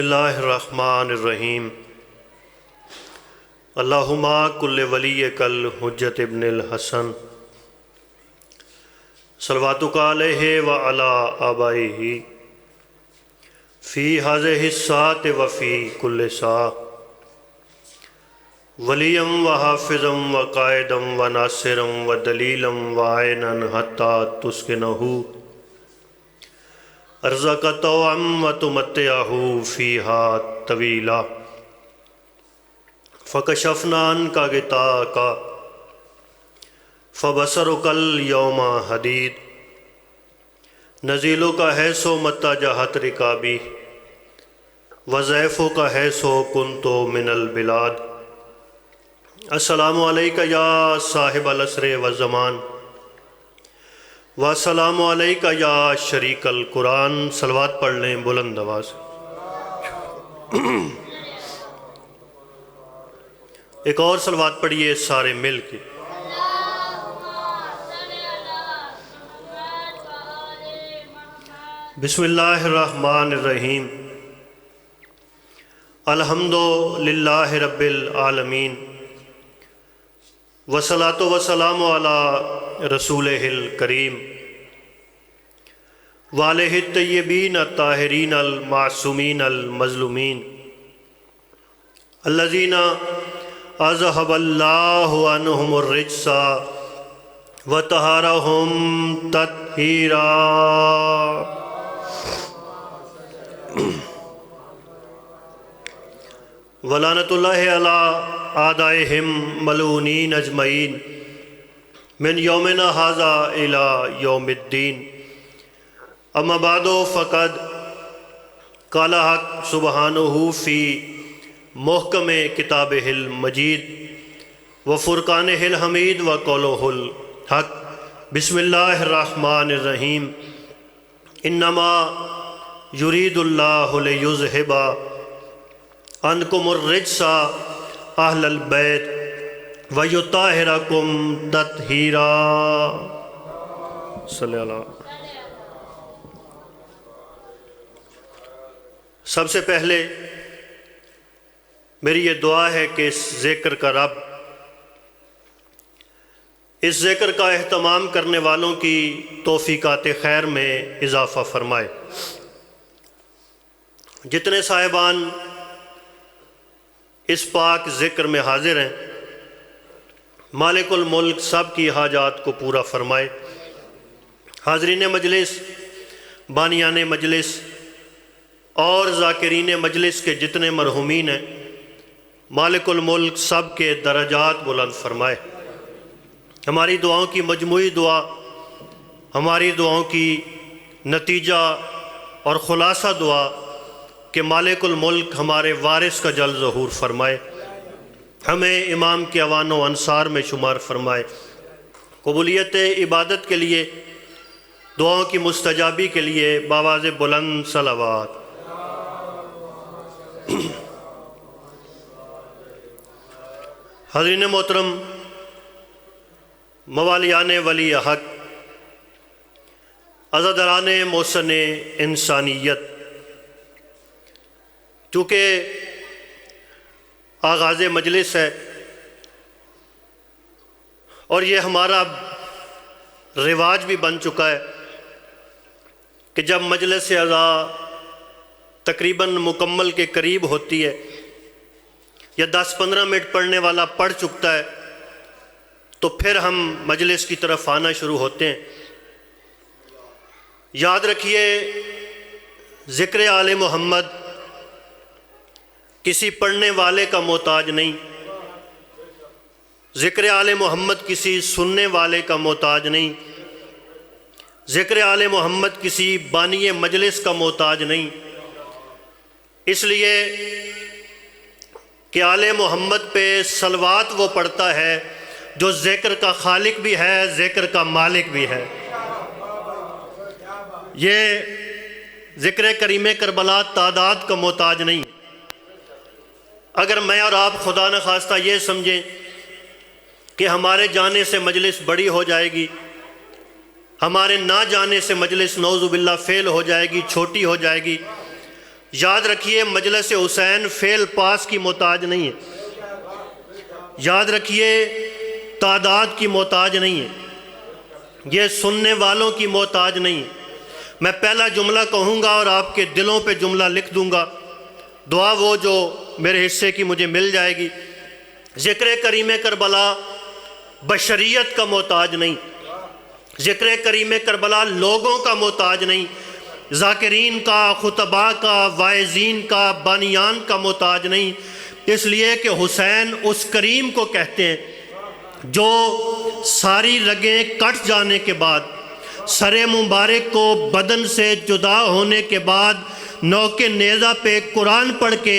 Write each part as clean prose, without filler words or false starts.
اللہ الرحمن الرحیم اللہم کل ولی کل حجت ابن الحسن صلواتک علیہ وعلی آبائہ فی ہذہ الساعۃ وفی کل ساعہ ولیا وحافظا وقائدا وناصرا ودلیلا وعینا حتی تسکنہ ارزقک طوعا وتمتعہ فیہا طویلا فکشفنا عنک غطاءک فبصرک اليوم حدید نزیلک حیث متجہت رکابی وضیفک حیث کنت من البلاد السلام علیک یا صاحب العصر والزمان والسلام علیک یا شریک القرآن۔ صلوات پڑھ لیں بلند آواز۔ ایک اور صلوات پڑھیے سارے مل کے۔ بسم اللہ الرحمن الرحیم الحمد للہ رب العالمین والصلاۃ والسلام علی رسولہ الکریم وآلہ الطیبین الطاہرین المعصومین المظلومین الذین اذہب اللہ عنہم الرجس وطہرہم تطہیرا۔ ولعنۃ اللہ علی اعدائہم ملعونین اجمعین من یومنا ھذا الی یوم الدین۔ اما بعد فقد قال حق سبحانہ فی محکم کتابہ المجید وفرقانہ الحمید وقولہ الحق۔ بسم اللہ الرحمن الرحیم انما یرید اللہ لیذھب عنکم الرجس اہل البیت ویطہرکم تطہیرا۔ صلی اللہ۔ سب سے پہلے میری یہ دعا ہے کہ اس ذکر کا رب اس ذکر کا اہتمام کرنے والوں کی توفیقات خیر میں اضافہ فرمائے۔ جتنے صاحبان اس پاک ذکر میں حاضر ہیں مالک الملک سب کی حاجات کو پورا فرمائے۔ حاضرین مجلس، بانیان مجلس اور ذاکرین مجلس کے جتنے مرحومین ہیں مالک الملک سب کے درجات بلند فرمائے۔ ہماری دعاؤں کی مجموعی دعا، ہماری دعاؤں کی نتیجہ اور خلاصہ دعا کہ مالک الملک ہمارے وارث کا جل ظہور فرمائے، ہمیں امام کے اعوان و انصار میں شمار فرمائے، قبولیت عبادت کے لیے، دعاؤں کی مستجابی کے لیے بآواز بلند صلوات۔ حضرین محترم، موالیان ولی حق، عزاداران محسن انسانیت، چونکہ آغاز مجلس ہے اور یہ ہمارا رواج بھی بن چکا ہے کہ جب مجلس عزا تقریباً مکمل کے قریب ہوتی ہے یا 10-15 منٹ پڑھنے والا پڑھ چکتا ہے تو پھر ہم مجلس کی طرف آنا شروع ہوتے ہیں۔ یاد رکھیے ذکر آل محمد کسی پڑھنے والے کا محتاج نہیں، ذکر آل محمد کسی سننے والے کا محتاج نہیں، ذکر آل محمد کسی بانی مجلس کا محتاج نہیں، اس لیے کہ آل محمد پہ صلوات وہ پڑھتا ہے جو ذکر کا خالق بھی ہے، ذکر کا مالک بھی ہے۔ یہ ذکر کریم کربلا تعداد کا محتاج نہیں۔ اگر میں اور آپ خدا نخواستہ یہ سمجھیں کہ ہمارے جانے سے مجلس بڑی ہو جائے گی، ہمارے نہ جانے سے مجلس نعوذ باللہ فیل ہو جائے گی، چھوٹی ہو جائے گی، یاد رکھیے مجلس حسین فیل پاس کی محتاج نہیں ہے، یاد رکھیے تعداد کی محتاج نہیں ہے، یہ سننے والوں کی محتاج نہیں ہے۔ میں پہلا جملہ کہوں گا اور آپ کے دلوں پہ جملہ لکھ دوں گا، دعا وہ جو میرے حصے کی مجھے مل جائے گی۔ ذکر کریم کربلا بشریت کا محتاج نہیں، ذکر کریم کربلا لوگوں کا محتاج نہیں، ذاکرین کا، خطباء کا، واعظین کا، بانیان کا محتاج نہیں، اس لیے کہ حسین اس کریم کو کہتے ہیں جو ساری رگیں کٹ جانے کے بعد، سر مبارک کو بدن سے جدا ہونے کے بعد نوک نیزہ پہ قرآن پڑھ کے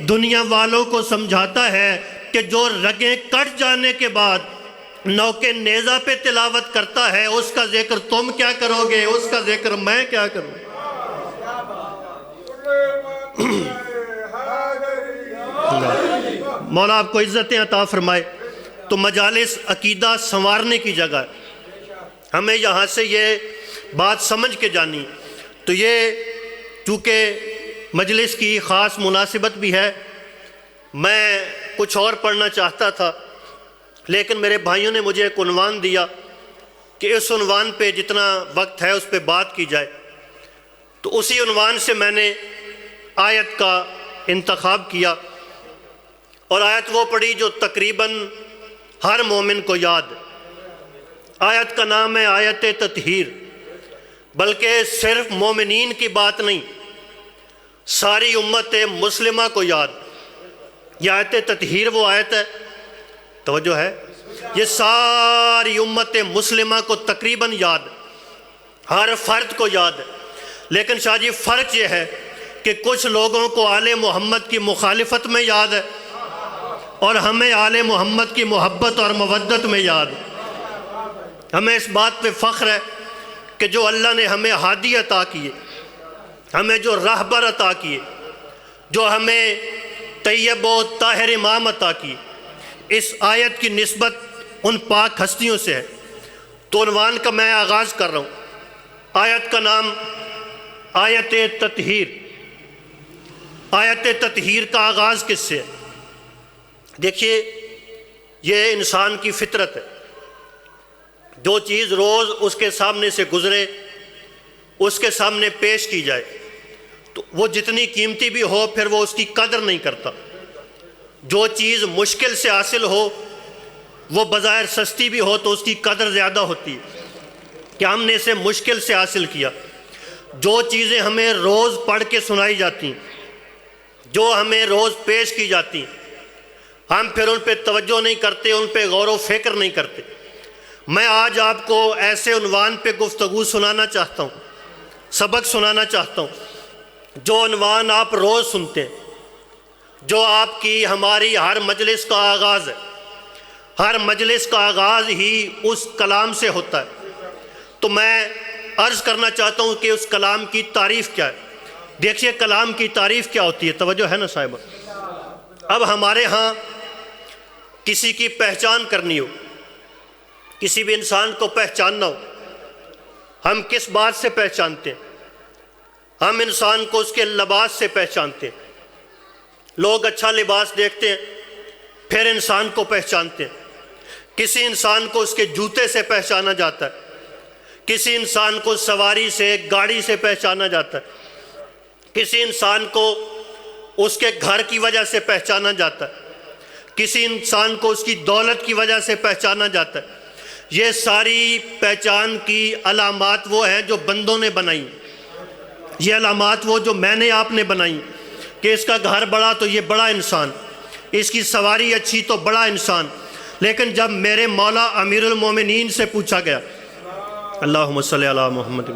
دنیا والوں کو سمجھاتا ہے کہ جو رگیں کٹ جانے کے بعد نوک نیزہ پہ تلاوت کرتا ہے اس کا ذکر تم کیا کرو گے، اس کا ذکر میں کیا کروں۔ مولا آپ کو عزتیں عطا فرمائے۔ تو مجالس عقیدہ سنوارنے کی جگہ ہے، ہمیں یہاں سے یہ بات سمجھ کے جانی۔ تو یہ چونکہ مجلس کی خاص مناسبت بھی ہے، میں کچھ اور پڑھنا چاہتا تھا لیکن میرے بھائیوں نے مجھے ایک عنوان دیا کہ اس عنوان پہ جتنا وقت ہے اس پہ بات کی جائے، تو اسی عنوان سے میں نے آیت کا انتخاب کیا اور آیت وہ پڑھی جو تقریباً ہر مومن کو یاد۔ آیت کا نام ہے آیت تطہیر، بلکہ صرف مومنین کی بات نہیں، ساری امت مسلمہ کو یاد۔ یہ آیت تطہیر وہ آیت ہے، توجہ ہے، یہ ساری امت مسلمہ کو تقریباً یاد، ہر فرد کو یاد ہے۔ لیکن شاہ جی فرق یہ ہے کہ کچھ لوگوں کو آل محمد کی مخالفت میں یاد ہے اور ہمیں آل محمد کی محبت اور مودت میں یاد ہے۔ ہمیں اس بات پہ فخر ہے کہ جو اللہ نے ہمیں ہادی عطا کیے، ہمیں جو راہبر عطا کیے، جو ہمیں طیب و طاہر امام عطا کیے، اس آیت کی نسبت ان پاک ہستیوں سے ہے۔ تو عنوان کا میں آغاز کر رہا ہوں۔ آیت کا نام آیت تطہیر۔ آیت تطہیر کا آغاز کس سے ہے؟ دیکھیے یہ انسان کی فطرت ہے، جو چیز روز اس کے سامنے سے گزرے، اس کے سامنے پیش کی جائے تو وہ جتنی قیمتی بھی ہو پھر وہ اس کی قدر نہیں کرتا۔ جو چیز مشکل سے حاصل ہو وہ بظاہر سستی بھی ہو تو اس کی قدر زیادہ ہوتی ہے کہ ہم نے اسے مشکل سے حاصل کیا۔ جو چیزیں ہمیں روز پڑھ کے سنائی جاتی ہیں، جو ہمیں روز پیش کی جاتی ہیں، ہم پھر ان پہ توجہ نہیں کرتے، ان پہ غور و فکر نہیں کرتے۔ میں آج آپ کو ایسے عنوان پہ گفتگو سنانا چاہتا ہوں، سبق سنانا چاہتا ہوں جو عنوان آپ روز سنتے ہیں، جو آپ کی ہماری ہر مجلس کا آغاز ہے۔ ہر مجلس کا آغاز ہی اس کلام سے ہوتا ہے۔ تو میں عرض کرنا چاہتا ہوں کہ اس کلام کی تعریف کیا ہے۔ دیکھیے کلام کی تعریف کیا ہوتی ہے، توجہ ہے نا صاحبہ؟ اب ہمارے ہاں کسی کی پہچان کرنی ہو، کسی بھی انسان کو پہچاننا ہو، ہم کس بات سے پہچانتے ہیں؟ ہم انسان کو اس کے لباس سے پہچانتے ہیں۔ لوگ اچھا لباس دیکھتے ہیں پھر انسان کو پہچانتے ہیں۔ کسی انسان کو اس کے جوتے سے پہچانا جاتا ہے، کسی انسان کو سواری سے، گاڑی سے پہچانا جاتا ہے، کسی انسان کو اس کے گھر کی وجہ سے پہچانا جاتا ہے، کسی انسان کو اس کی دولت کی وجہ سے پہچانا جاتا ہے۔ یہ ساری پہچان کی علامات وہ ہیں جو بندوں نے بنائی، یہ علامات وہ جو میں نے آپ نے بنائی کہ اس کا گھر بڑا تو یہ بڑا انسان، اس کی سواری اچھی تو بڑا انسان۔ لیکن جب میرے مولا امیر المومنین سے پوچھا گیا، اللہم صلی علی محمد،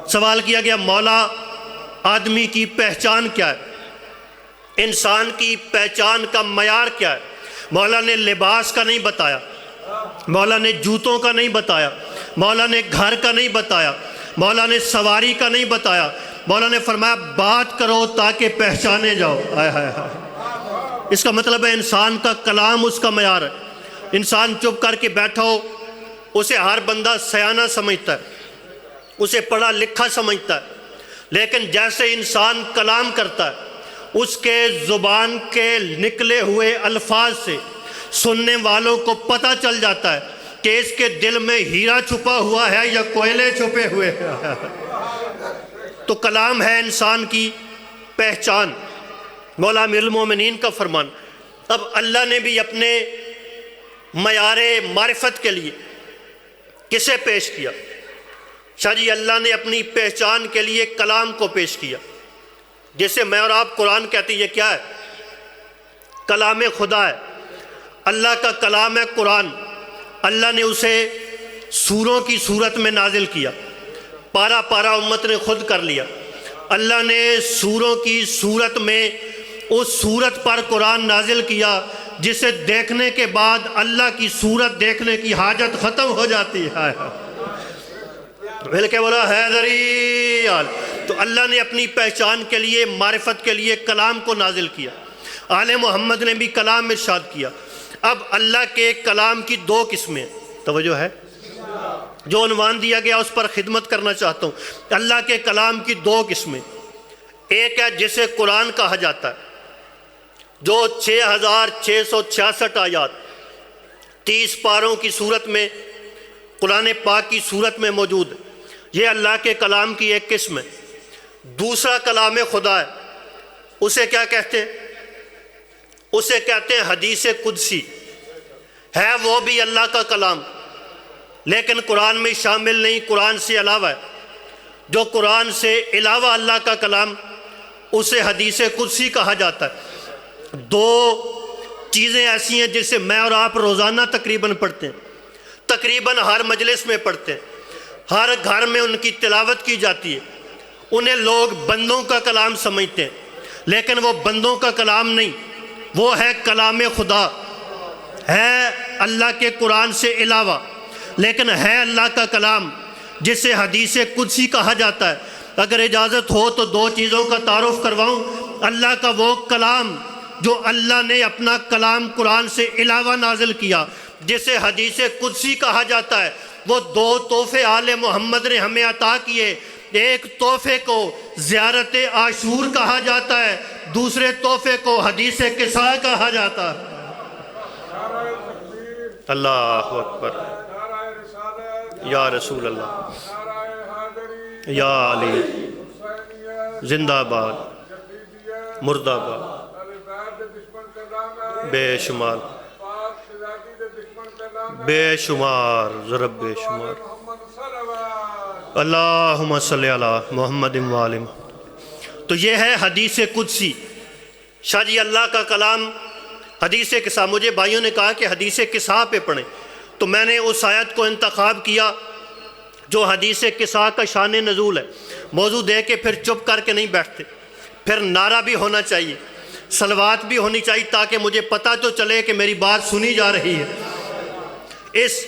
سوال کیا گیا مولا آدمی کی پہچان کیا ہے، انسان کی پہچان کا معیار کیا ہے؟ مولا نے لباس کا نہیں بتایا، مولا نے جوتوں کا نہیں بتایا، مولا نے گھر کا نہیں بتایا، مولا نے سواری کا نہیں بتایا، مولا نے فرمایا بات کرو تاکہ پہچانے جاؤ۔ آئے ہائے ہائے، اس کا مطلب ہے انسان کا کلام اس کا معیار ہے۔ انسان چپ کر کے بیٹھا ہو اسے ہر بندہ سیانہ سمجھتا ہے، اسے پڑھا لکھا سمجھتا ہے، لیکن جیسے انسان کلام کرتا ہے اس کے زبان کے نکلے ہوئے الفاظ سے سننے والوں کو پتہ چل جاتا ہے کہ اس کے دل میں ہیرا چھپا ہوا ہے یا کوئلے چھپے ہوئے ہیں۔ تو کلام ہے انسان کی پہچان، مولا امیر المومنین کا فرمان۔ اب اللہ نے بھی اپنے معیار معرفت کے لیے کسے پیش کیا؟ شاہ جی اللہ نے اپنی پہچان کے لیے کلام کو پیش کیا، جسے میں اور آپ قرآن کہتے ہیں۔ یہ کیا ہے؟ کلام خدا ہے، اللہ کا کلام ہے قرآن۔ اللہ نے اسے سوروں کی صورت میں نازل کیا، پارا پارا امت نے خود کر لیا۔ اللہ نے سوروں کی صورت میں اس صورت پر قرآن نازل کیا جسے دیکھنے کے بعد اللہ کی صورت دیکھنے کی حاجت ختم ہو جاتی ہے۔ بلکہ بولا حیدری آل۔ تو اللہ نے اپنی پہچان کے لیے، معرفت کے لیے کلام کو نازل کیا۔ آل محمد نے بھی کلام ارشاد کیا۔ اب اللہ کے کلام کی دو قسمیں، توجہ ہے، جو عنوان دیا گیا اس پر خدمت کرنا چاہتا ہوں۔ اللہ کے کلام کی دو قسمیں، ایک ہے جسے قرآن کہا جاتا ہے، جو 6666 آیات 30 پاروں کی صورت میں قرآن پاک کی صورت میں موجود ہے۔ یہ اللہ کے کلام کی ایک قسم ہے۔ دوسرا کلام خدا ہے، اسے کیا کہتے ہیں؟ اسے کہتے ہیں حدیث قدسی۔ ہے وہ بھی اللہ کا کلام، لیکن قرآن میں شامل نہیں، قرآن سے علاوہ ہے۔ جو قرآن سے علاوہ اللہ کا کلام، اسے حدیث قدسی کہا جاتا ہے۔ دو چیزیں ایسی ہیں جسے میں اور آپ روزانہ تقریباً پڑھتے ہیں، تقریباً ہر مجلس میں پڑھتے ہیں، ہر گھر میں ان کی تلاوت کی جاتی ہے۔ انہیں لوگ بندوں کا کلام سمجھتے ہیں، لیکن وہ بندوں کا کلام نہیں، وہ ہے کلام خدا، ہے اللہ کے قرآن سے علاوہ، لیکن ہے اللہ کا کلام جسے حدیث قدسی کہا جاتا ہے۔ اگر اجازت ہو تو دو چیزوں کا تعارف کرواؤں۔ اللہ کا وہ کلام جو اللہ نے اپنا کلام قرآن سے علاوہ نازل کیا، جسے حدیث قدسی کہا جاتا ہے۔ وہ دو تحفے آل محمد نے ہمیں عطا کیے۔ ایک تحفے کو زیارت عاشور کہا جاتا ہے، دوسرے تحفے کو حدیث قصا کہا جاتا ہے۔ اللہ اکبر، یا رسول اللہ، یا علی، زندہ باد، مردہ باد، بے شمار، بے شمار، ضرب بے شمار۔ اللہم صلی علی محمد وآلہ۔ تو یہ ہے حدیث قدسی۔ شاہ جی اللہ کا کلام حدیث قصا، مجھے بھائیوں نے کہا کہ حدیث قصا پہ پڑھیں، تو میں نے اس آیت کو انتخاب کیا جو حدیث قصا کا شان نزول ہے۔ موضوع دے کے پھر چپ کر کے نہیں بیٹھتے، پھر نعرہ بھی ہونا چاہیے، صلوات بھی ہونی چاہیے، تاکہ مجھے پتہ تو چلے کہ میری بات سنی جا رہی ہے۔ اس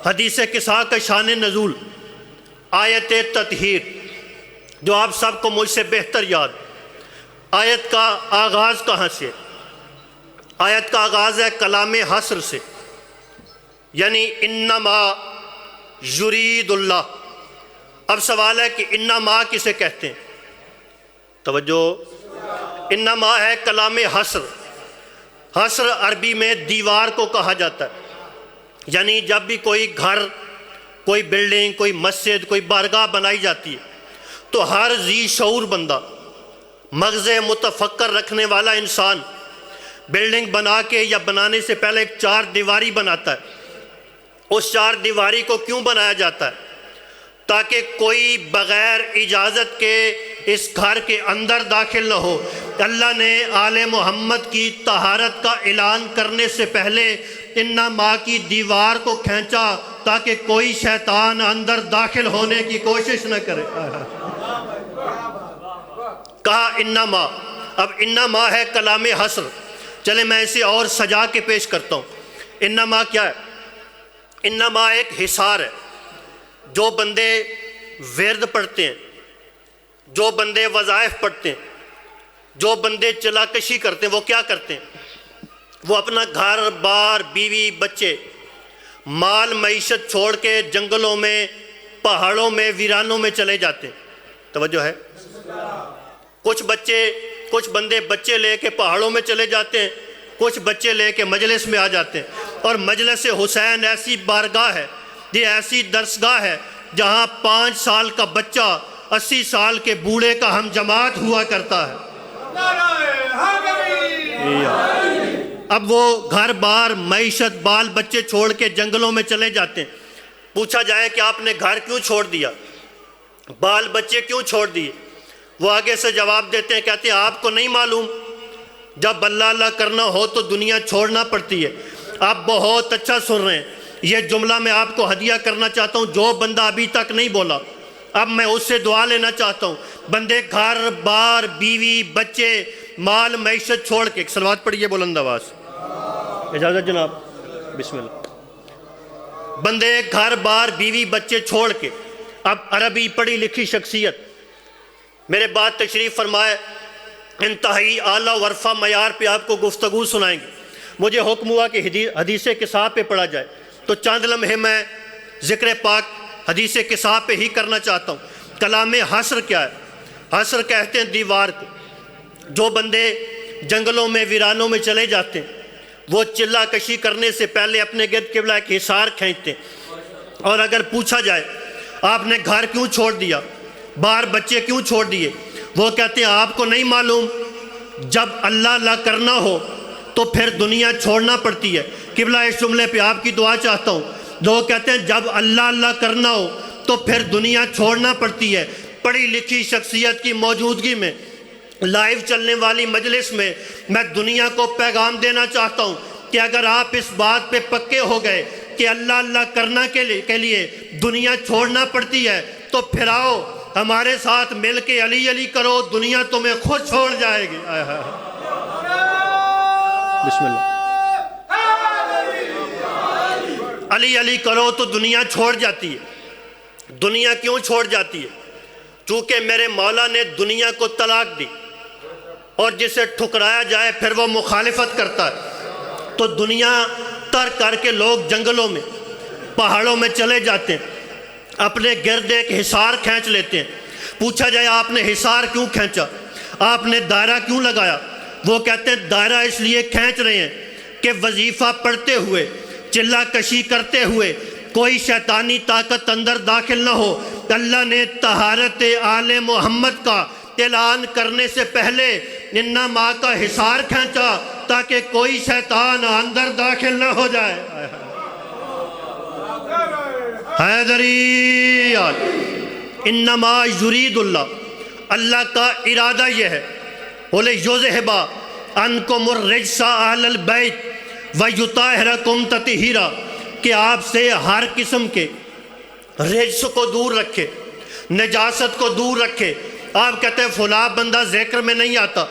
حدیث قصا کا شان نزول، آیت تطہیر، جو آپ سب کو مجھ سے بہتر یاد۔ آیت کا آغاز کہاں سے؟ آیت کا آغاز ہے کلام حصر سے، یعنی انما یرید اللہ۔ اب سوال ہے کہ انما کسے کہتے ہیں؟ توجہ، انما ہے کلام حصر۔ حصر عربی میں دیوار کو کہا جاتا ہے، یعنی جب بھی کوئی گھر، کوئی بلڈنگ، کوئی مسجد، کوئی بارگاہ بنائی جاتی ہے تو ہر ذی شعور بندہ، مغز متفکر رکھنے والا انسان بلڈنگ بنا کے یا بنانے سے پہلے ایک چار دیواری بناتا ہے۔ اس چار دیواری کو کیوں بنایا جاتا ہے؟ تاکہ کوئی بغیر اجازت کے اس گھر کے اندر داخل نہ ہو۔ اللہ نے آل محمد کی طہارت کا اعلان کرنے سے پہلے انما کی دیوار کو کھینچا تاکہ کوئی شیطان اندر داخل ہونے کی کوشش نہ کرے۔ کہا انما۔ اب انما ہے کلام حصر۔ چلے میں اسے اور سجا کے پیش کرتا ہوں۔ انما کیا ہے؟ انما ایک حصار ہے۔ جو بندے ورد پڑھتے ہیں، جو بندے وظائف پڑھتے ہیں، جو بندے چلاکشی کرتے ہیں، وہ کیا کرتے ہیں؟ وہ اپنا گھر بار، بیوی، بچے، مال معیشت چھوڑ کے جنگلوں میں، پہاڑوں میں، ویرانوں میں چلے جاتے ہیں۔ توجہ ہے؟ کچھ بندے بچے لے کے پہاڑوں میں چلے جاتے ہیں، کچھ بچے لے کے مجلس میں آ جاتے ہیں، اور مجلس حسین ایسی بارگاہ ہے، یہ ایسی درسگاہ ہے جہاں 5 سال کا بچہ 80 سال کے بوڑھے کا ہم جماعت ہوا کرتا ہے۔ اب وہ گھر بار معیشت بال بچے چھوڑ کے جنگلوں میں چلے جاتے ہیں۔ پوچھا جائے کہ آپ نے گھر کیوں چھوڑ دیا، بال بچے کیوں چھوڑ دیے؟ وہ آگے سے جواب دیتے ہیں، کہتے ہیں آپ کو نہیں معلوم جب اللہ اللہ کرنا ہو تو دنیا چھوڑنا پڑتی ہے۔ آپ بہت اچھا سن رہے ہیں، یہ جملہ میں آپ کو ہدیہ کرنا چاہتا ہوں۔ جو بندہ ابھی تک نہیں بولا اب میں اس سے دعا لینا چاہتا ہوں۔ بندے گھر بار بیوی بچے مال معیشت چھوڑ کے، صلوات پڑھیے بلند آواز۔ اجازت جناب، بسم اللہ۔ بندے گھر بار بیوی بچے چھوڑ کے، اب عربی پڑھی لکھی شخصیت میرے بعد تشریف فرمائے، انتہائی اعلیٰ ورفہ معیار پہ آپ کو گفتگو سنائیں گے۔ مجھے حکم ہوا کہ حدیث کساء پہ پڑھا جائے، تو چند لمحے میں ذکر پاک حدیث کساء پہ ہی کرنا چاہتا ہوں۔ کلام حصر کیا ہے؟ حصر کہتے ہیں دیوار کو۔ جو بندے جنگلوں میں ویرانوں میں چلے جاتے ہیں وہ چلہ کشی کرنے سے پہلے اپنے گرد قبلہ ایک حصار کھینچتے ہیں، اور اگر پوچھا جائے آپ نے گھر کیوں چھوڑ دیا، بار بچے کیوں چھوڑ دیے، وہ کہتے ہیں آپ کو نہیں معلوم جب اللہ اللہ کرنا ہو تو پھر دنیا چھوڑنا پڑتی ہے۔ قبلہ اس جملے پہ آپ کی دعا چاہتا ہوں۔ لوگ کہتے ہیں جب اللہ اللہ کرنا ہو تو پھر دنیا چھوڑنا پڑتی ہے۔ پڑھی لکھی شخصیت کی موجودگی میں لائیو چلنے والی مجلس میں میں دنیا کو پیغام دینا چاہتا ہوں کہ اگر آپ اس بات پہ پکے ہو گئے کہ اللہ اللہ کرنا کے لیے دنیا چھوڑنا پڑتی ہے تو پھر آؤ ہمارے ساتھ مل کے علی علی کرو، دنیا تمہیں خود چھوڑ جائے گی۔ بسم اللہ۔ علی علی کرو تو دنیا چھوڑ جاتی ہے۔ دنیا کیوں چھوڑ جاتی ہے؟ چونکہ میرے مولا نے دنیا کو طلاق دی، اور جسے ٹھکرایا جائے پھر وہ مخالفت کرتا ہے، تو دنیا ترک کر کے لوگ جنگلوں میں پہاڑوں میں چلے جاتے ہیں، اپنے گرد ایک حصار کھینچ لیتے ہیں۔ پوچھا جائے آپ نے حصار کیوں کھینچا، آپ نے دائرہ کیوں لگایا؟ وہ کہتے ہیں دائرہ اس لیے کھینچ رہے ہیں کہ وظیفہ پڑھتے ہوئے چلہ کشی کرتے ہوئے کوئی شیطانی طاقت اندر داخل نہ ہو۔ اللہ نے طہارت آل محمد کا اعلان کرنے سے پہلے ننا ماں کا حصار کھینچا تاکہ کوئی شیطان اندر داخل نہ ہو جائے۔ حیدری انما یرید اللہ کا ارادہ یہ ہے وَلِيُذْهِبَ عَنْكُمُ الرِّجْسَ أَهْلَ الْبَيْتِ وَيُطَهِّرَكُمْ تَطْهِيرًا، کہ آپ سے ہر قسم کے رجس کو دور رکھے، نجاست کو دور رکھے۔ آپ کہتے ہیں فلاں بندہ ذکر میں نہیں آتا،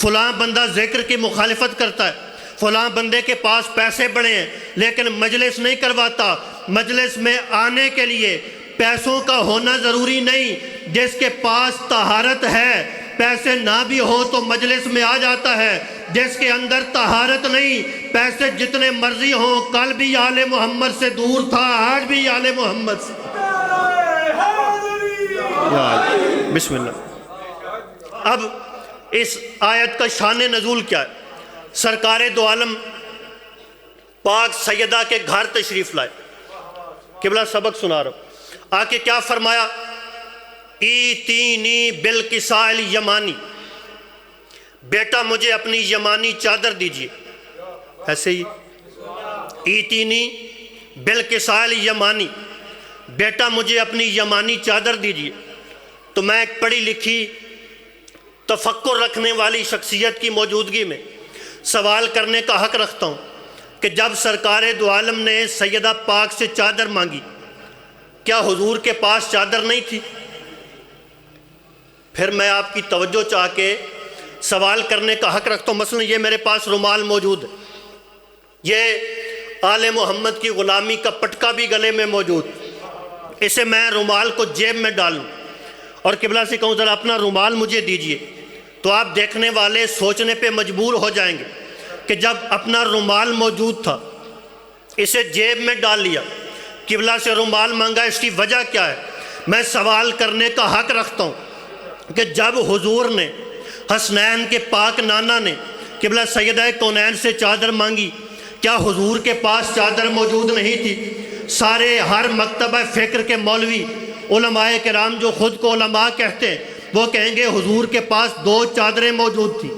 فلاں بندہ ذکر کی مخالفت کرتا ہے، فلاں بندے کے پاس پیسے بڑے ہیں لیکن مجلس نہیں کرواتا۔ مجلس میں آنے کے لیے پیسوں کا ہونا ضروری نہیں، جس کے پاس طہارت ہے پیسے نہ بھی ہو تو مجلس میں آ جاتا ہے۔ جس کے اندر طہارت نہیں، پیسے جتنے مرضی ہوں، کل بھی آل محمد سے دور تھا، آج بھی آل محمد سے۔ بسم اللہ۔ اب اس آیت کا شان نزول کیا ہے؟ سرکار دو عالم پاک سیدہ کے گھر تشریف لائے۔ قبلہ سبق سنا رہا ہوں۔ آ کے کیا فرمایا؟ ایتینی بالکساء الیمانی، بیٹا مجھے اپنی یمانی چادر دیجیے۔ ایسے ہی ایتینی بالکساء الیمانی، بیٹا مجھے اپنی یمانی چادر دیجیے۔ تو میں ایک پڑھی لکھی تفکر رکھنے والی شخصیت کی موجودگی میں سوال کرنے کا حق رکھتا ہوں کہ جب سرکار دو عالم نے سیدہ پاک سے چادر مانگی، کیا حضور کے پاس چادر نہیں تھی؟ پھر میں آپ کی توجہ چاہ کے سوال کرنے کا حق رکھتا ہوں۔ مثلا یہ میرے پاس رومال موجود ہے، یہ آل محمد کی غلامی کا پٹکا بھی گلے میں موجود، اسے میں رومال کو جیب میں ڈالوں اور قبلہ سے کہوں ذرا اپنا رومال مجھے دیجئے، تو آپ دیکھنے والے سوچنے پہ مجبور ہو جائیں گے کہ جب اپنا رومال موجود تھا اسے جیب میں ڈال لیا، قبلہ سے رومال مانگا، اس کی وجہ کیا ہے؟ میں سوال کرنے کا حق رکھتا ہوں۔ کہ جب حضور نے حسنین کے پاک نانا نے قبلہ سیدہ کونین سے چادر مانگی، کیا حضور کے پاس چادر موجود نہیں تھی؟ سارے ہر مکتبہ فکر کے مولوی علماء کرام جو خود کو علماء کہتے ہیں وہ کہیں گے حضور کے پاس 2 چادریں موجود تھی۔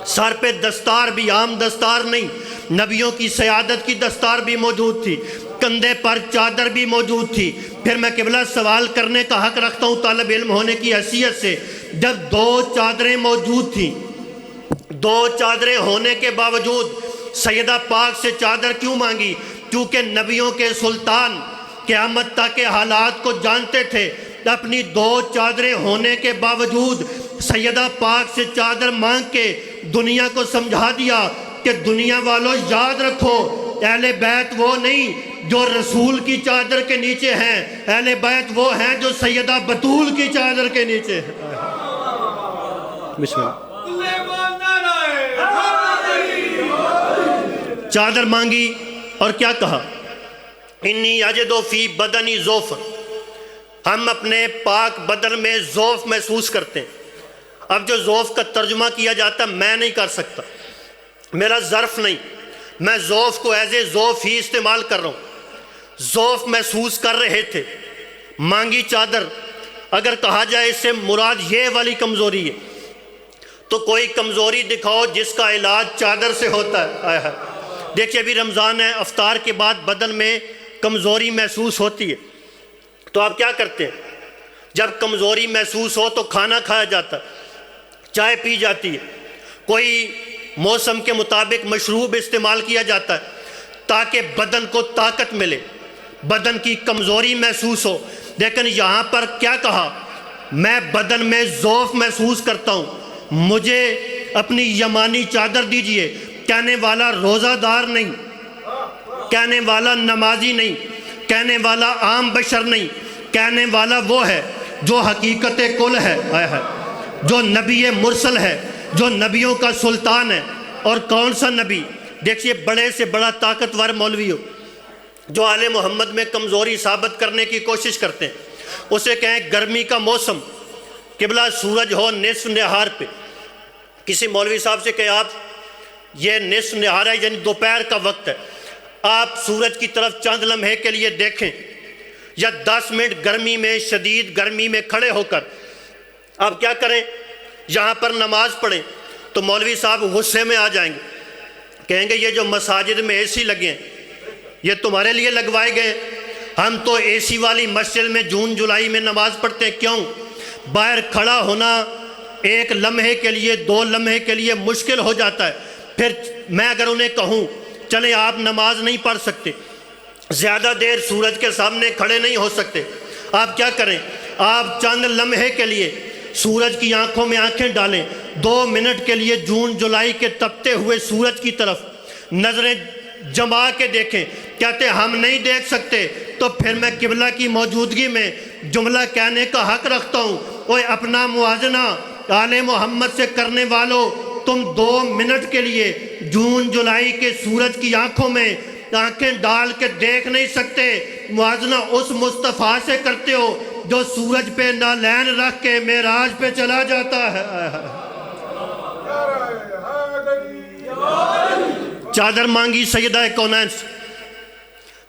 سر پہ دستار بھی عام دستار نہیں، نبیوں کی سیادت کی دستار بھی موجود تھی، کندھے پر چادر بھی موجود تھی۔ پھر میں قبلہ سوال کرنے کا حق رکھتا ہوں طالب علم ہونے کی حیثیت سے، جب 2 چادریں موجود تھیں، 2 چادریں ہونے کے باوجود سیدہ پاک سے چادر کیوں مانگی؟ کیونکہ نبیوں کے سلطان قیامت تک کے حالات کو جانتے تھے۔ اپنی 2 چادریں ہونے کے باوجود سیدہ پاک سے چادر مانگ کے دنیا کو سمجھا دیا کہ دنیا والوں یاد رکھو، اہل بیت وہ نہیں جو رسول کی چادر کے نیچے ہیں، اہل بیت وہ ہیں جو سیدہ بطول کی چادر کے نیچے ہیں۔ بسم اللہ۔ چادر مانگی اور کیا کہا؟ انی اجدو فی بدنی ضعف، ہم اپنے پاک بدن میں ضعف محسوس کرتے ہیں۔ اب جو ضعف کا ترجمہ کیا جاتا میں نہیں کر سکتا، میرا ظرف نہیں، میں ضعف کو ایز اے ضعف ہی استعمال کر رہا ہوں۔ ضعف محسوس کر رہے تھے، مانگی چادر۔ اگر کہا جائے اس سے مراد یہ والی کمزوری ہے تو کوئی کمزوری دکھاؤ جس کا علاج چادر سے ہوتا ہے۔ دیکھیے ابھی رمضان ہے، افطار کے بعد بدن میں کمزوری محسوس ہوتی ہے تو آپ کیا کرتے ہیں؟ جب کمزوری محسوس ہو تو کھانا کھایا جاتا ہے، چائے پی جاتی ہے، کوئی موسم کے مطابق مشروب استعمال کیا جاتا ہے تاکہ بدن کو طاقت ملے، بدن کی کمزوری محسوس ہو۔ لیکن یہاں پر کیا کہا؟ میں بدن میں ضعف محسوس کرتا ہوں، مجھے اپنی یمانی چادر دیجئے۔ کہنے والا روزہ دار نہیں، کہنے والا نمازی نہیں، کہنے والا عام بشر نہیں، کہنے والا وہ ہے جو حقیقت کل ہے، جو نبی مرسل ہے، جو نبیوں کا سلطان ہے۔ اور کون سا نبی؟ دیکھیے بڑے سے بڑا طاقتور مولوی ہو جو آل محمد میں کمزوری ثابت کرنے کی کوشش کرتے ہیں، اسے کہیں گرمی کا موسم، قبلہ سورج ہو نصف نہار پہ، کسی مولوی صاحب سے کہ آپ یہ نصف نہار ہے یعنی دوپہر کا وقت ہے، آپ سورج کی طرف چند لمحے کے لیے دیکھیں، یا 10 منٹ گرمی میں، شدید گرمی میں کھڑے ہو کر آپ کیا کریں؟ یہاں پر نماز پڑھیں تو مولوی صاحب غصے میں آ جائیں گے، کہیں گے یہ جو مساجد میں اے سی لگے ہیں یہ تمہارے لیے لگوائے گئے، ہم تو اے سی والی مسجد میں جون جولائی میں نماز پڑھتے ہیں، کیوں؟ باہر کھڑا ہونا 1 لمحے کے لیے 2 لمحے کے لیے مشکل ہو جاتا ہے۔ پھر میں اگر انہیں کہوں چلیں آپ نماز نہیں پڑھ سکتے، زیادہ دیر سورج کے سامنے کھڑے نہیں ہو سکتے، آپ کیا کریں؟ آپ چند لمحے کے لیے سورج کی آنکھوں میں آنکھیں ڈالیں، 2 منٹ کے لیے جون جولائی کے تپتے ہوئے سورج کی طرف نظریں جما کے دیکھیں۔ کہتے ہم نہیں دیکھ سکتے تو پھر میں قبلہ کی موجودگی میں جملہ کہنے کا حق رکھتا ہوں، اوہ اپنا موازنہ آل محمد سے کرنے والوں، تم 2 منٹ کے لیے جون جولائی کے سورج کی آنکھوں میں آنکھیں ڈال کے دیکھ نہیں سکتے، موازنہ اس مصطفیٰ سے کرتے ہو جو سورج پہ نالین رکھ کے معراج پہ چلا جاتا ہے۔ چادر مانگی سیدہ کونین سے،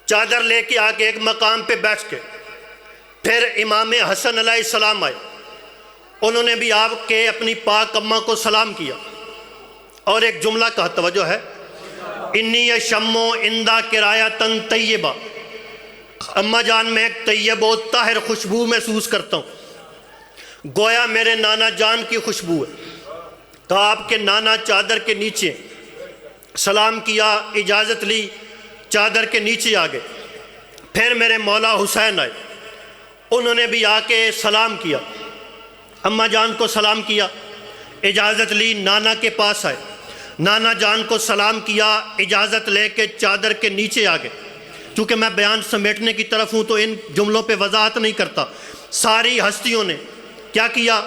چادر لے کے آگے ایک مقام پہ بیٹھ کے پھر امام حسن علیہ السلام آئے، انہوں نے بھی آپ کے اپنی پاک اماں کو سلام کیا اور ایک جملہ کا توجہ ہے، انی شمو اندہ کرایتن طیبہ، اماں جان میں ایک طیب و طاہر خوشبو محسوس کرتا ہوں، گویا میرے نانا جان کی خوشبو ہے۔ تو آپ کے نانا چادر کے نیچے سلام کیا، اجازت لی، چادر کے نیچے آ گئے۔ پھر میرے مولا حسین آئے، انہوں نے بھی آ کے سلام کیا، اماں جان کو سلام کیا، اجازت لی، نانا کے پاس آئے، نانا جان کو سلام کیا، اجازت لے کے چادر کے نیچے آ گئے۔ چونکہ میں بیان سمیٹنے کی طرف ہوں تو ان جملوں پہ وضاحت نہیں کرتا۔ ساری ہستیوں نے کیا کیا؟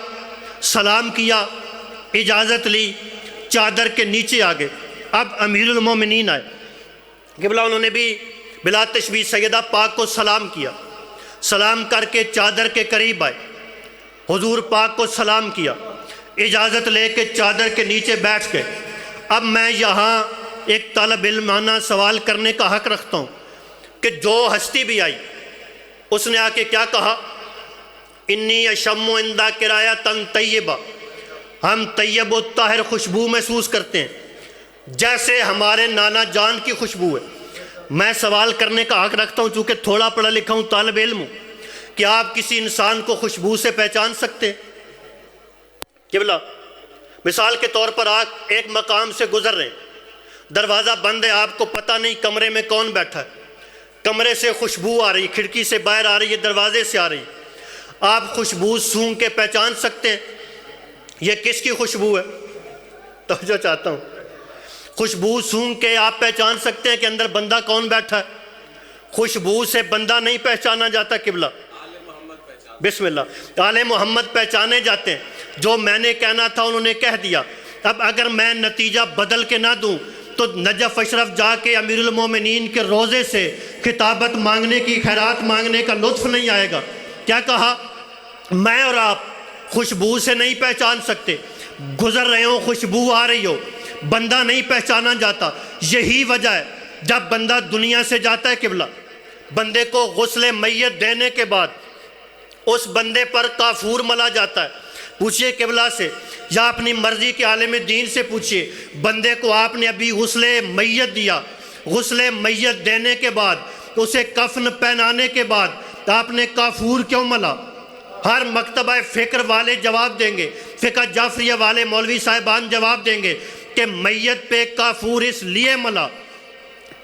سلام کیا، اجازت لی، چادر کے نیچے آ گئے۔ اب امیر المومنین آئے، قبلہ انہوں نے بھی بلا تشبیہ سیدہ پاک کو سلام کیا، سلام کر کے چادر کے قریب آئے، حضور پاک کو سلام کیا، اجازت لے کے چادر کے نیچے بیٹھ گئے۔ اب میں یہاں ایک طالب علمانہ سوال کرنے کا حق رکھتا ہوں کہ جو ہستی بھی آئی اس نے آ کے کیا کہا؟ انی اشم عندہ کرایہ تن طیبہ، ہم طیب و طاہر خوشبو محسوس کرتے ہیں جیسے ہمارے نانا جان کی خوشبو ہے۔ میں سوال کرنے کا حق رکھتا ہوں چونکہ تھوڑا پڑھا لکھا ہوں، طالب علم ہوں، کہ آپ کسی انسان کو خوشبو سے پہچان سکتے ہیں؟ قبلہ مثال کے طور پر آپ ایک مقام سے گزر رہے ہیں، دروازہ بند ہے، آپ کو پتہ نہیں کمرے میں کون بیٹھا ہے، کمرے سے خوشبو آ رہی، کھڑکی سے باہر آ رہی ہے، دروازے سے آ رہی، آپ خوشبو سونگھ کے پہچان سکتے ہیں یہ کس کی خوشبو ہے؟ توجہ چاہتا ہوں، خوشبو سونگھ کے آپ پہچان سکتے ہیں کہ اندر بندہ کون بیٹھا ہے؟ خوشبو سے بندہ نہیں پہچانا جاتا قبلہ، بسم اللہ، آل محمد پہچانے جاتے ہیں۔ جو میں نے کہنا تھا انہوں نے کہہ دیا۔ اب اگر میں نتیجہ بدل کے نہ دوں تو نجف اشرف جا کے امیر المومنین کے روزے سے خطابت مانگنے کی، خیرات مانگنے کا لطف نہیں آئے گا۔ کیا کہا؟ میں اور آپ خوشبو سے نہیں پہچان سکتے، گزر رہے ہوں خوشبو آ رہی ہو، بندہ نہیں پہچانا جاتا۔ یہی وجہ ہے جب بندہ دنیا سے جاتا ہے قبلہ، بندے کو غسل میت دینے کے بعد اس بندے پر کافور ملا جاتا ہے۔ پوچھئے قبلہ سے یا اپنی مرضی کے عالم دین سے پوچھئے، بندے کو آپ نے ابھی غسل میت دیا، غسل میت دینے کے بعد اسے کفن پہنانے کے بعد آپ نے کافور کیوں ملا؟ ہر مکتبہ فکر والے جواب دیں گے، فقہ جعفریہ والے مولوی صاحبان جواب دیں گے کہ میت پہ کافور اس لیے ملا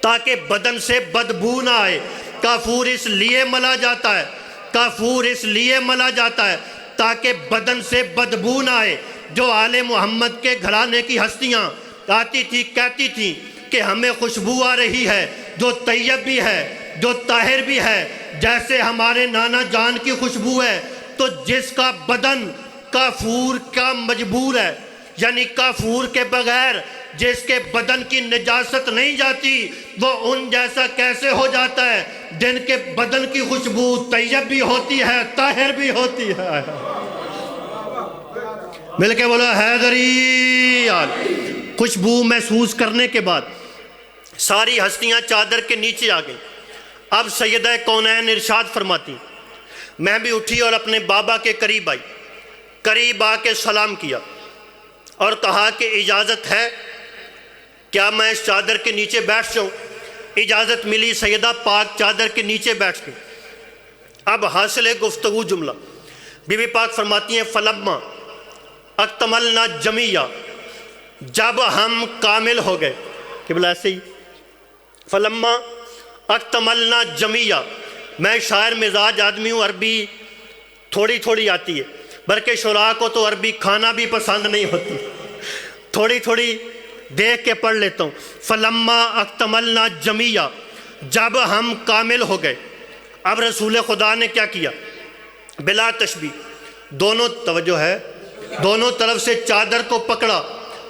تاکہ بدن سے بدبو نہ آئے۔ کافور اس لیے ملا جاتا ہے، کافور اس لیے ملا جاتا ہے تاکہ بدن سے بدبو نہ آئے۔ جو آل محمد کے گھرانے کی ہستیاں آتی تھی کہتی تھی کہ ہمیں خوشبو آ رہی ہے جو طیب بھی ہے، جو طاہر بھی ہے، جیسے ہمارے نانا جان کی خوشبو ہے، تو جس کا بدن کافور کا مجبور ہے، یعنی کافور کے بغیر جس کے بدن کی نجاست نہیں جاتی، وہ ان جیسا کیسے ہو جاتا ہے جن کے بدن کی خوشبو طیب بھی ہوتی ہے، طاہر بھی ہوتی ہے؟ مل کے بولو حیدری! خوشبو محسوس کرنے کے بعد ساری ہستیاں چادر کے نیچے آ گئیں۔ اب سیدہ کونین ارشاد فرماتی، میں بھی اٹھی اور اپنے بابا کے قریب آئی، قریب آ کے سلام کیا اور کہا کہ اجازت ہے کیا میں اس چادر کے نیچے بیٹھ جاؤں؟ اجازت ملی، سیدہ پاک چادر کے نیچے بیٹھ گئی۔ اب حاصل گفتگو جملہ، بی بی پاک فرماتی ہیں فلما اکتملنا جمیع، جب ہم کامل ہو گئے، قبلہ ایسے ہی فلما اکتملنا جمیع، میں شاعر مزاج آدمی ہوں، عربی تھوڑی تھوڑی آتی ہے، بلکہ شعراء کو تو عربی کھانا بھی پسند نہیں ہوتی، تھوڑی تھوڑی دیکھ کے پڑھ لیتا ہوں۔ فلما اکتملنا جمیع، جب ہم کامل ہو گئے۔ اب رسول خدا نے کیا کیا؟ بلا تشبیہ دونوں، توجہ ہے، دونوں طرف سے چادر کو پکڑا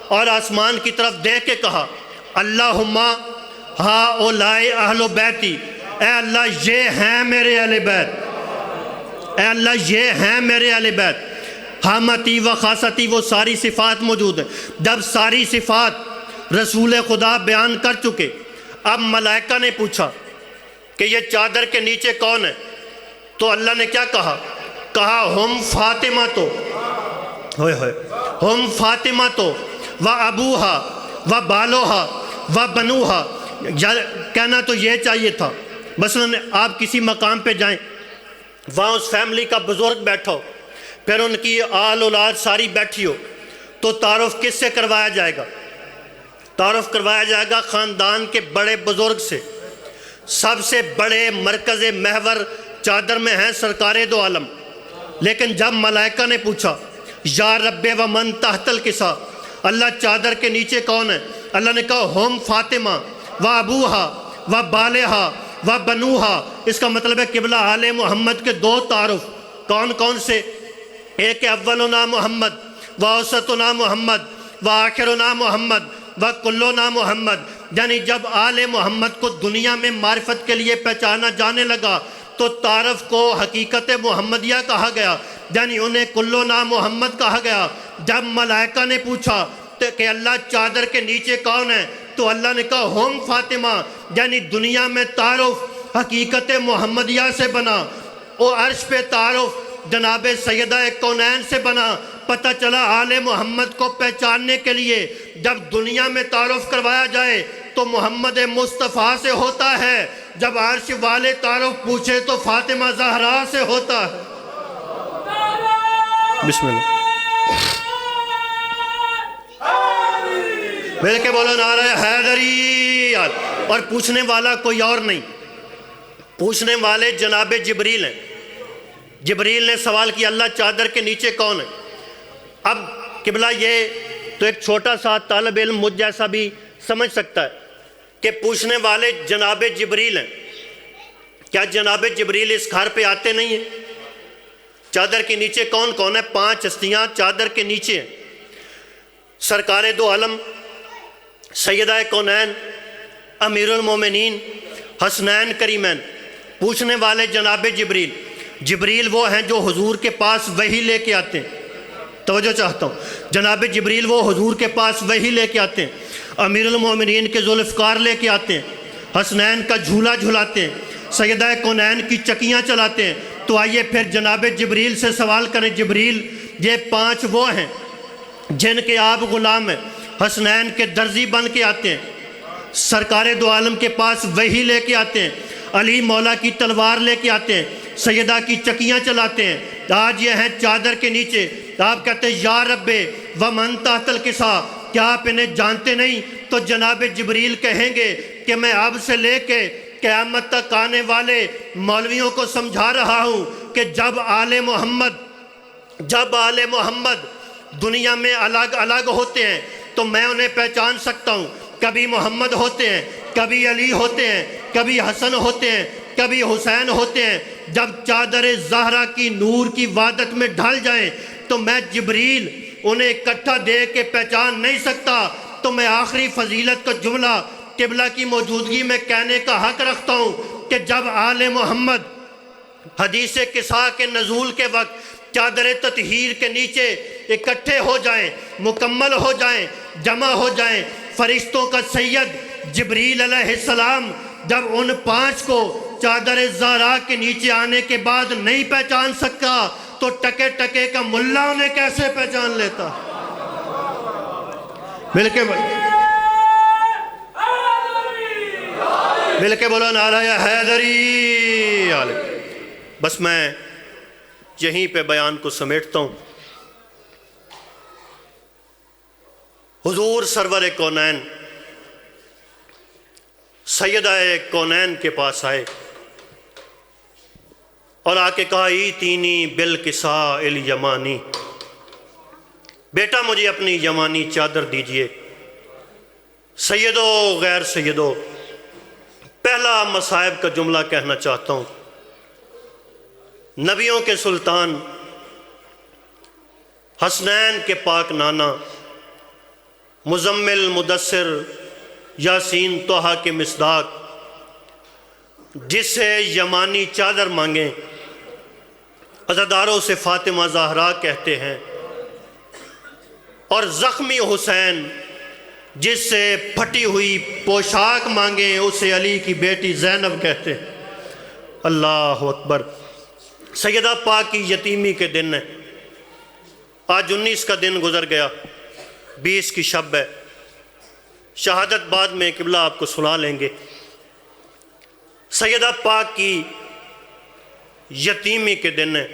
اور آسمان کی طرف دیکھ کے کہا اللہم ہؤلاء اہل بیتی، اے اللہ یہ ہیں میرے اہل بیت، اے اللہ یہ ہیں میرے اہل بیت۔ حامتی و خاصتی، وہ ساری صفات موجود ہیں۔ جب ساری صفات رسول خدا بیان کر چکے، اب ملائکہ نے پوچھا کہ یہ چادر کے نیچے کون ہے؟ تو اللہ نے کیا کہا؟ کہا ہم فاطمہ تو ہم فاطمہ تو و ابوہا و بالوہا و بنوہا۔ کہنا تو یہ چاہیے تھا، مثلا آپ کسی مقام پہ جائیں، وہاں اس فیملی کا بزرگ بیٹھا ہو، پھر ان کی آل اولاد ساری بیٹھی ہو، تو تعارف کس سے کروایا جائے گا؟ تعارف کروایا جائے گا خاندان کے بڑے بزرگ سے۔ سب سے بڑے مرکز محور چادر میں ہیں سرکار دو عالم۔ لیکن جب ملائکہ نے پوچھا یا رب و من تحت الکسا، اللہ چادر کے نیچے کون ہے؟ اللہ نے کہا ہم فاطمہ و ابوہا و بالہا و بنوہا۔ اس کا مطلب ہے قبلہ آل محمد کے دو تعارف کون کون سے؟ ایک اولنا محمد و اوسطنا محمد و آخرنا محمد و کلنا محمد، یعنی جب آل محمد کو دنیا میں معرفت کے لیے پہچانا جانے لگا تو تعارف کو حقیقت محمدیہ کہا گیا، یعنی انہیں کلو نام محمد کہا گیا۔ جب ملائکہ نے پوچھا کہ اللہ چادر کے نیچے کون ہے، تو اللہ نے کہا ہم فاطمہ، یعنی دنیا میں تعارف حقیقت محمدیہ سے بنا، اور عرش پہ تعارف جناب سیدہ کونین سے بنا۔ پتہ چلا آل محمد کو پہچاننے کے لیے جب دنیا میں تعارف کروایا جائے تو محمد مصطفیٰ سے ہوتا ہے، جب عرش والے تعارف پوچھے تو فاطمہ زہرا سے ہوتا ہے۔ بسم اللہ، مل کے بولو نعرہ حیدری۔ اور پوچھنے والا کوئی اور نہیں، پوچھنے والے جناب جبریل ہیں۔ جبریل نے سوال کیا اللہ چادر کے نیچے کون ہے؟ اب قبلہ یہ تو ایک چھوٹا سا طالب علم مجھ جیسا بھی سمجھ سکتا ہے کہ پوچھنے والے جناب جبریل ہیں، کیا جناب جبریل اس گھر پہ آتے نہیں ہیں؟ چادر کے نیچے کون کون ہے؟ 5 ہستیاں چادر کے نیچے ہیں۔ سرکار دو عالم سیدہ کونین امیر المومنین حسنین کریمین۔ پوچھنے والے جناب جبریل، جبریل وہ ہیں جو حضور کے پاس وحی لے کے آتے ہیں۔ توجہ چاہتا ہوں، جناب جبریل وہ حضور کے پاس وحی لے کے آتے ہیں، امیر المومنین کے ذوالفقار لے کے آتے ہیں، حسنین کا جھولا جھلاتے ہیں، سیدہ کونین کی چکیاں چلاتے ہیں۔ تو آئیے پھر جناب جبریل سے سوال کریں، جبریل یہ 5 وہ ہیں جن کے آپ غلام ہیں، حسنین کے درزی بن کے آتے ہیں، سرکار دو عالم کے پاس وحی لے کے آتے ہیں، علی مولا کی تلوار لے کے آتے ہیں، سیدہ کی چکیاں چلاتے ہیں۔ آج یہ ہیں چادر کے نیچے۔ آپ کہتے ہیں یا رب ومن تحت الکسا، کیا آپ انہیں جانتے نہیں؟ تو جناب جبریل کہیں گے کہ میں اب سے لے کے قیامت تک آنے والے مولویوں کو سمجھا رہا ہوں کہ جب آل محمد دنیا میں الگ الگ ہوتے ہیں تو میں انہیں پہچان سکتا ہوں۔ کبھی محمد ہوتے ہیں، کبھی علی ہوتے ہیں، کبھی حسن ہوتے ہیں، کبھی حسین ہوتے ہیں۔ جب چادر زہرا کی نور کی وحدت میں ڈھل جائیں تو میں جبریل انہیں اکٹھا دیکھ کے پہچان نہیں سکتا۔ تو میں آخری فضیلت کا جملہ قبلہ کی موجودگی میں کہنے کا حق رکھتا ہوں کہ جب آل محمد حدیث کسا کے نزول کے وقت چادر تطہیر کے نیچے اکٹھے ہو جائیں، مکمل ہو جائیں، جمع ہو جائیں، فرشتوں کا سید جبریل علیہ السلام جب ان 5 کو چادر زہرا کے نیچے آنے کے بعد نہیں پہچان سکتا تو ٹکے ٹکے کا ملا انہیں کیسے پہچان لیتا؟ مل کے بولو نعرہ حیدری۔ بس میں یہیں پہ بیان کو سمیٹتا ہوں۔ حضور سرور کونین سیدہ کونین کے پاس آئے اور آ کے کہا ایتینی بالکساء الیمانی، بیٹا مجھے اپنی یمانی چادر دیجئے۔ سیدو غیر سیدو، پہلا مصائب کا جملہ کہنا چاہتا ہوں۔ نبیوں کے سلطان حسنین کے پاک نانا مزمل مدثر یاسین طہ کے مصداق جس سے یمانی چادر مانگیں، عزاداروں سے فاطمہ زہرا کہتے ہیں، اور زخمی حسین جس سے پھٹی ہوئی پوشاک مانگیں اسے علی کی بیٹی زینب کہتے ہیں۔ اللہ اکبر۔ سیدہ پاک کی یتیمی کے دن ہے، آج 19 کا دن گزر گیا، 20 کی شب ہے، شہادت بعد میں قبلہ آپ کو سنا لیں گے۔ سیدہ پاک کی یتیمی کے دن ہے۔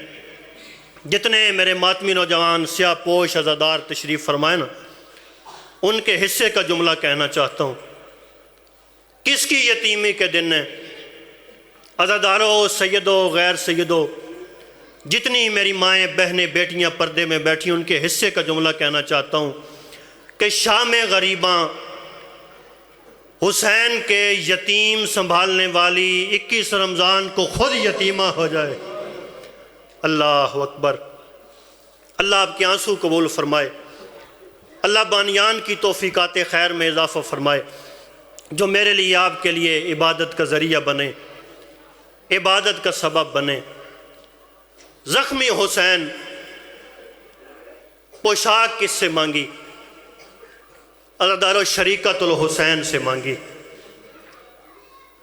جتنے میرے ماتمی نوجوان سیاہ پوش عزادار تشریف فرمائے نا، ان کے حصے کا جملہ کہنا چاہتا ہوں۔ کس کی یتیمی کے دن ہے؟ عزاداروں، سیدوں، غیر سیدوں، جتنی میری مائیں بہنیں بیٹیاں پردے میں بیٹھی ان کے حصے کا جملہ کہنا چاہتا ہوں کہ شام غریباں حسین کے یتیم سنبھالنے والی 21 رمضان کو خود یتیمہ ہو جائے۔ اللہ اکبر۔ اللہ آپ کے آنسو قبول فرمائے، اللہ بانیان کی توفیقات خیر میں اضافہ فرمائے جو میرے لیے آپ کے لیے عبادت کا ذریعہ بنے۔ عبادت کا سبب بنے۔ زخمی حسین پوشاک کس سے مانگی؟ عزادارو شریکت الحسین سے مانگی۔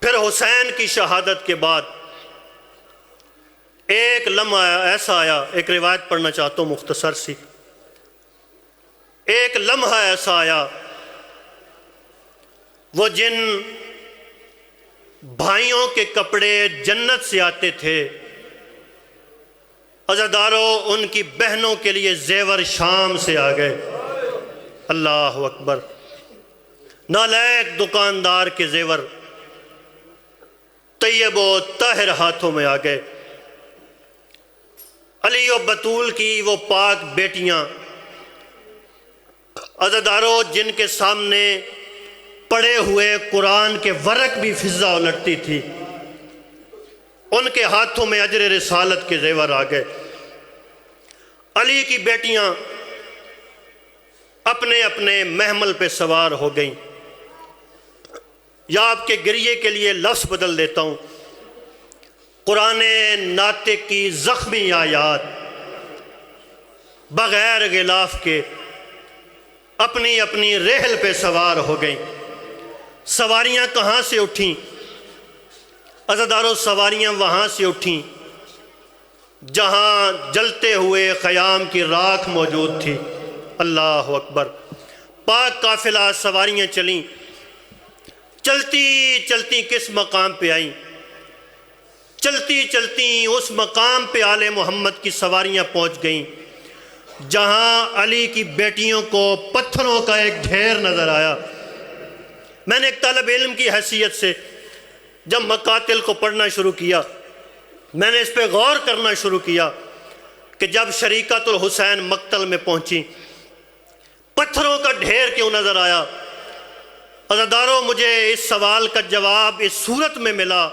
پھر حسین کی شہادت کے بعد ایک لمحہ ایسا آیا، ایک روایت پڑھنا چاہتا ہوں مختصر سی۔ ایک لمحہ ایسا آیا، وہ جن بھائیوں کے کپڑے جنت سے آتے تھے، عزادارو ان کی بہنوں کے لیے زیور شام سے آ گئے۔ اللہ اکبر۔ نالائق دکاندار کے زیور طیب و طاہر ہاتھوں میں آ گئے۔ علی و بطول کی وہ پاک بیٹیاں، عزادارو جن کے سامنے پڑے ہوئے قرآن کے ورق بھی فضا الٹتی تھی، ان کے ہاتھوں میں اجر رسالت کے زیور آ گئے۔ علی کی بیٹیاں اپنے اپنے محمل پہ سوار ہو گئیں۔ یا آپ کے گریے کے لیے لفظ بدل دیتا ہوں، قرآن ناطق کی زخمی آیات بغیر غلاف کے اپنی اپنی رحل پہ سوار ہو گئیں۔ سواریاں کہاں سے اٹھیں؟ عزادارو سواریاں وہاں سے اٹھیں جہاں جلتے ہوئے خیام کی راکھ موجود تھی۔ اللہ اکبر۔ پاک قافلہ سواریاں چلیں، چلتی چلتی کس مقام پہ آئیں؟ چلتی چلتی اس مقام پہ آل محمد کی سواریاں پہنچ گئیں جہاں علی کی بیٹیوں کو پتھروں کا ایک ڈھیر نظر آیا۔ میں نے ایک طالب علم کی حیثیت سے جب مقاتل کو پڑھنا شروع کیا، میں نے اس پہ غور کرنا شروع کیا کہ جب شریکت الحسین مقتل میں پہنچی، پتھروں کا ڈھیر کیوں نظر آیا؟ عزادارو مجھے اس سوال کا جواب اس صورت میں ملا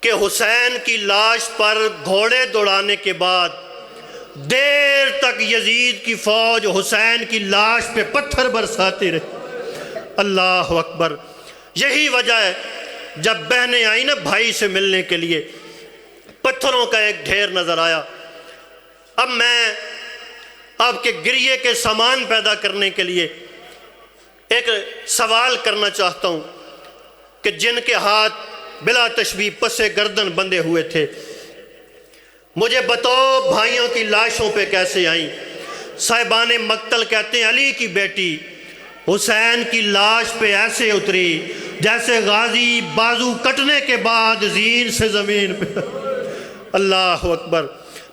کہ حسین کی لاش پر گھوڑے دوڑانے کے بعد دیر تک یزید کی فوج حسین کی لاش پہ پتھر برساتی رہی۔ اللہ اکبر۔ یہی وجہ ہے جب بہنیں آئیں نا بھائی سے ملنے کے لیے، پتھروں کا ایک ڈھیر نظر آیا۔ اب میں آپ کے گریے کے سامان پیدا کرنے کے لیے ایک سوال کرنا چاہتا ہوں کہ جن کے ہاتھ بلا تشبیہ پس گردن بندھے ہوئے تھے، مجھے بتاؤ بھائیوں کی لاشوں پہ کیسے آئیں؟ صاحبان مقتل کہتے ہیں علی کی بیٹی حسین کی لاش پہ ایسے اتری جیسے غازی بازو کٹنے کے بعد زین سے زمین پہ۔ اللہ اکبر۔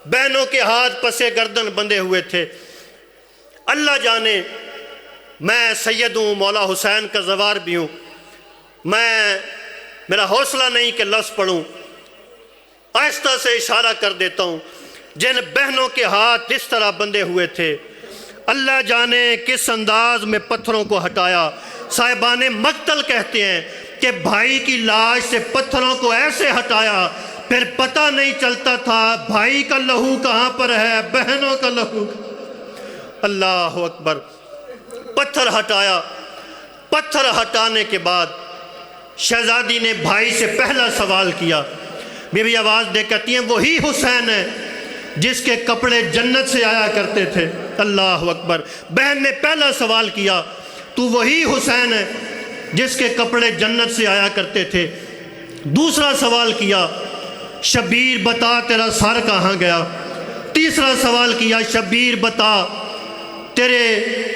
بہنوں کے ہاتھ پس گردن بندھے ہوئے تھے۔ اللہ جانے میں سید ہوں، مولا حسین کا زوار بھی ہوں، میرا حوصلہ نہیں کہ لفظ پڑھوں، آہستہ سے اشارہ کر دیتا ہوں۔ جن بہنوں کے ہاتھ اس طرح بندھے ہوئے تھے، اللہ جانے کس انداز میں پتھروں کو ہٹایا۔ صاحبان مقتل کہتے ہیں کہ بھائی کی لاش سے پتھروں کو ایسے ہٹایا، پھر پتہ نہیں چلتا تھا بھائی کا لہو کہاں پر ہے، بہنوں کا لہو۔ اللہ اکبر۔ پتھر ہٹایا۔ پتھر ہٹانے کے بعد شہزادی نے بھائی سے پہلا سوال کیا۔ بی بی آواز دے کہتی ہیں وہی حسین ہے جس کے کپڑے جنت سے آیا کرتے تھے۔ اللہ اکبر۔ بہن نے پہلا سوال کیا، تو وہی حسین ہے جس کے کپڑے جنت سے آیا کرتے تھے؟ دوسرا سوال کیا، شبیر بتا تیرا سر کہاں گیا؟ تیسرا سوال کیا، شبیر بتا تیرے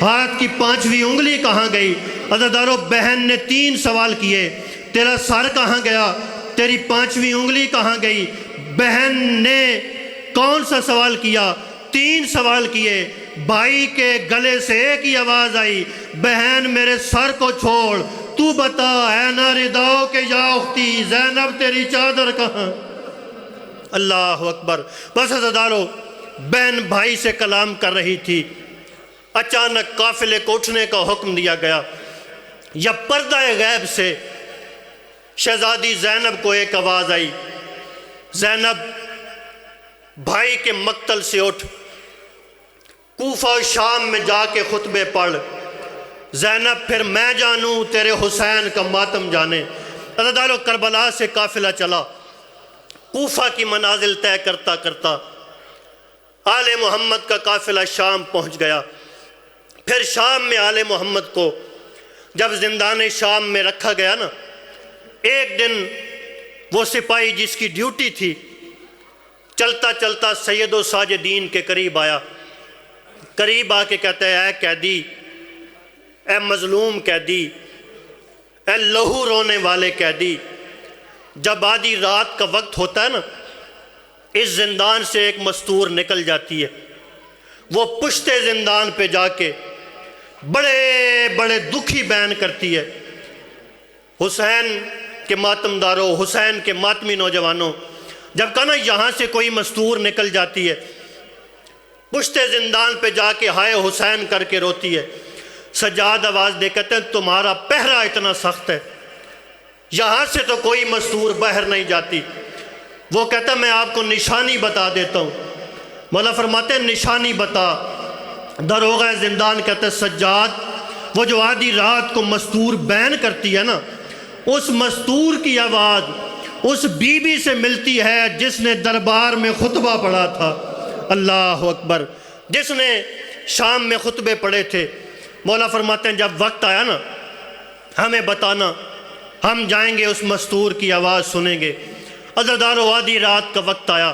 ہاتھ کی 5ویں انگلی کہاں گئی؟ عزادارو بہن نے 3 سوال کیے، تیرا سر کہاں گیا، تیری 5ویں انگلی کہاں گئی؟ بہن نے کون سا سوال کیا؟ 3 سوال کیے۔ بھائی کے گلے سے ایک ہی آواز آئی، بہن میرے سر کو چھوڑ، تو بتا اینا رداؤ کہ یا اختی، زینب تیری چادر کہاں؟ اللہ اکبر۔ بس عزادارو بہن بھائی سے کلام کر رہی تھی، اچانک قافلے کو اٹھنے کا حکم دیا گیا۔ یا پردہ غیب سے شہزادی زینب کو ایک آواز آئی، زینب بھائی کے مقتل سے اٹھ، کوفہ و شام میں جا کے خطبے پڑھ۔ زینب پھر میں جانوں تیرے حسین کا ماتم جانے۔ عزادارو کربلا سے قافلہ چلا، کوفہ کی منازل طے کرتا کرتا آل محمد کا قافلہ شام پہنچ گیا۔ پھر شام میں آل محمد کو جب زندان شام میں رکھا گیا نا، ایک دن وہ سپاہی جس کی ڈیوٹی تھی چلتا چلتا سید و ساجدین کے قریب آیا، قریب آ کے کہتا ہے اے قیدی، اے مظلوم قیدی، اے لہو رونے والے قیدی، جب آدھی رات کا وقت ہوتا ہے نا، اس زندان سے ایک مستور نکل جاتی ہے، وہ پشت زندان پہ جا کے بڑے بڑے دکھی بیان کرتی ہے، حسین کے ماتم داروں، حسین کے ماتمی نوجوانوں، جب کہا نا یہاں سے کوئی مستور نکل جاتی ہے، پشت زندان پہ جا کے ہائے حسین کر کے روتی ہے۔ سجاد آواز دے کہتے ہیں تمہارا پہرا اتنا سخت ہے، یہاں سے تو کوئی مستور باہر نہیں جاتی۔ وہ کہتا ہے میں آپ کو نشانی بتا دیتا ہوں۔ مولا فرماتے ہیں نشانی بتا۔ داروغہ زندان کہتے ہیں سجاد، وہ جو آدھی رات کو مستور بیان کرتی ہے نا، اس مستور کی آواز اس بی بی سے ملتی ہے جس نے دربار میں خطبہ پڑھا تھا۔ اللہ اکبر، جس نے شام میں خطبے پڑھے تھے۔ مولا فرماتے ہیں جب وقت آیا نا ہمیں بتانا، ہم جائیں گے اس مستور کی آواز سنیں گے۔ عزادارو آدھی رات کا وقت آیا،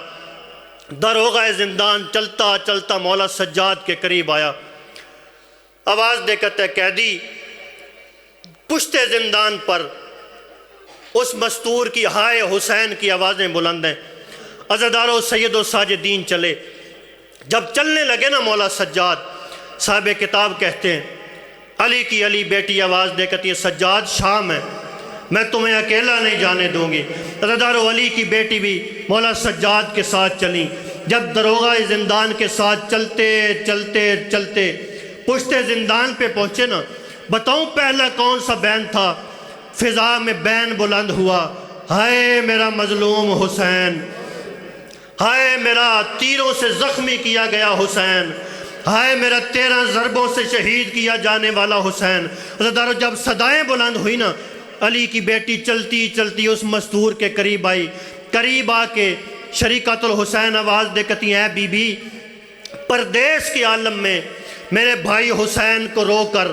داروغہ زندان چلتا چلتا مولا سجاد کے قریب آیا، آواز دے کہتا ہے قیدی، پشت زندان پر اس مستور کی ہائے حسین کی آوازیں بلند ہیں۔ عزادارو سید و ساجدین چلے، جب چلنے لگے نا مولا سجاد، صاحب کتاب کہتے ہیں علی کی علی بیٹی آواز دے کہتی ہے سجاد شام ہے، میں تمہیں اکیلا نہیں جانے دوں گی۔ عزادارو علی کی بیٹی بھی مولا سجاد کے ساتھ چلیں۔ جب داروغہ زندان کے ساتھ چلتے چلتے چلتے پشت زندان پہ پہنچے نا، بتاؤں پہلا کون سا بین تھا؟ فضا میں بین بلند ہوا، ہائے میرا مظلوم حسین، ہائے میرا تیروں سے زخمی کیا گیا حسین، ہائے میرا 13 ضربوں سے شہید کیا جانے والا حسین۔ عزادارو جب صدائیں بلند ہوئی نا، علی کی بیٹی چلتی چلتی اس مستور کے قریب آئی، قریب آ کے شریکت الحسین آواز دے کہتی ہے اے بی بی، پردیس کے عالم میں میرے بھائی حسین کو رو کر،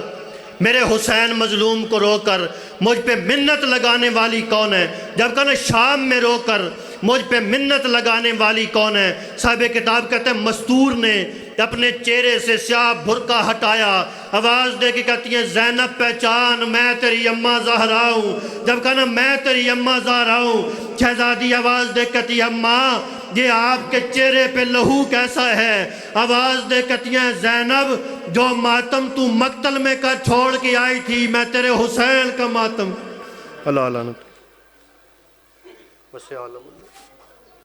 میرے حسین مظلوم کو رو کر مجھ پہ منت لگانے والی کون ہے؟ جب کہا نا شام میں رو کر مجھ پہ منت لگانے والی کون ہے؟ صاحب کتاب کہتے ہیں مستور نے اپنے چہرے سے سیاہ بھرکا ہٹایا، آواز دے کے کہتی ہیں زینب پہچان میں تیری اماں زہرا ہوں۔ جب کہا نا میں تیری اماں زہرا ہوں، شہزادی آواز دے کہتی ہے اماں یہ آپ کے چہرے پہ لہو کیسا ہے؟ آواز دے کہتی ہیں زینب جو ماتم تو مقتل میں کا چھوڑ کے آئی تھی میں تیرے حسین کا ماتم۔ اللہ علانت بس عالم